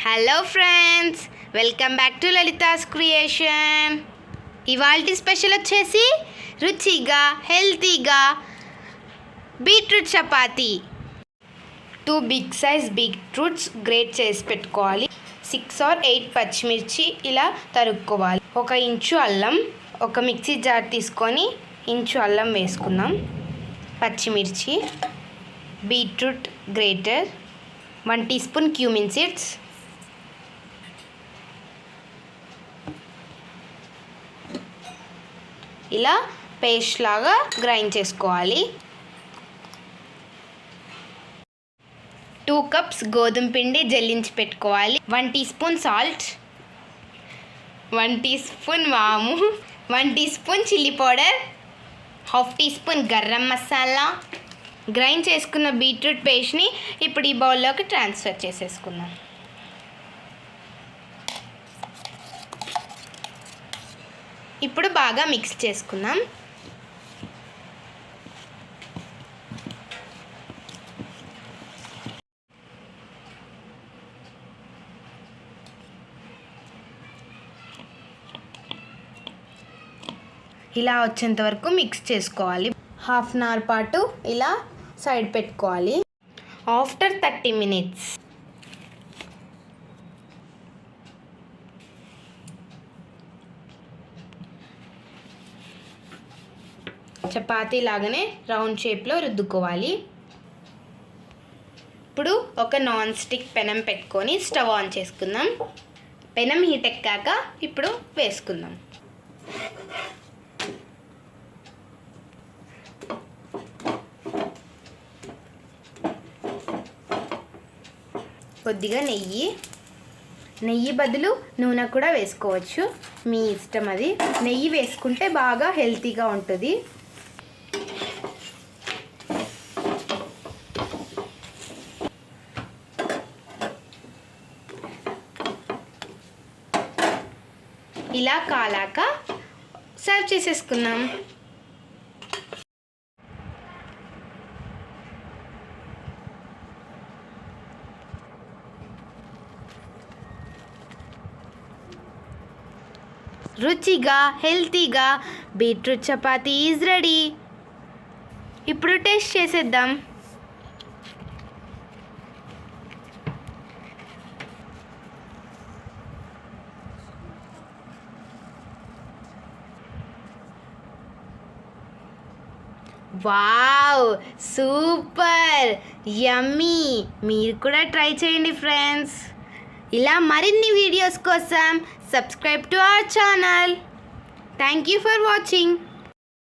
Hello friends, welcome back to Lalitha's creation. ఇవాల్టి special వచ్చేసి రుచిగా హెల్తీగా beetroot chapati. 2 big size beetroots grate చేసి పెట్టుకోవాలి. 6 or 8 పచ్చిమిర్చి ఇలా తరుక్కోవాలి. 1 ఇంచు అల్లం, ఒక మిక్సీ జార్ తీసుకొని ఇంచు అల్లం వేసుకుందాం. పచ్చిమిర్చి, beetroot grater, 1 teaspoon cumin seeds, ఇలా పేస్ట్ లాగా గ్రైండ్ చేసుకోవాలి. 2 కప్స్ గోధుమ పిండి జల్లించి పెట్టుకోవాలి. 1 teaspoon salt, 1 teaspoon వాము, 1 teaspoon chilli powder, 1/2 teaspoon garam masala. Grind చేసుకున్న బీట్రూట్ పేస్ట్ని ఇప్పుడు ఈ బౌల్లోకి ట్రాన్స్ఫర్ చేసేసుకుందాం. ఇప్పుడు బాగా మిక్స్ చేసుకుందాం. ఇలా వచ్చేంత వరకు మిక్స్ చేసుకోవాలి. 1/2 an hour పాటు ఇలా సైడ్ పెట్టుకోవాలి. ఆఫ్టర్ 30 minutes చపాతీ లాగానే రౌండ్ షేప్లో రుద్దుకోవాలి. ఇప్పుడు ఒక నాన్ స్టిక్ పెనం పెట్టుకొని స్టవ్ ఆన్ చేసుకుందాం. పెనం హీట్ ఎక్కాక ఇప్పుడు వేసుకుందాం. కొద్దిగా నెయ్యి బదులు నూనె కూడా వేసుకోవచ్చు, మీ ఇష్టం అది. నెయ్యి వేసుకుంటే బాగా హెల్తీగా ఉంటుంది. ఇలా కాలాక సర్వ్ చేసేసుకున్నాం. రుచిగా హెల్తీగా బీట్రూట్ చపాతీ ఈజ్ రెడీ. ఇప్పుడు టేస్ట్ చేసేద్దాం. వావ్, సూపర్, యమ్మీ. మీరు కూడా ట్రై చేయండి ఫ్రెండ్స్. ఇలా మరిన్ని వీడియోస్ కోసం subscribe to our channel. Thank you for watching.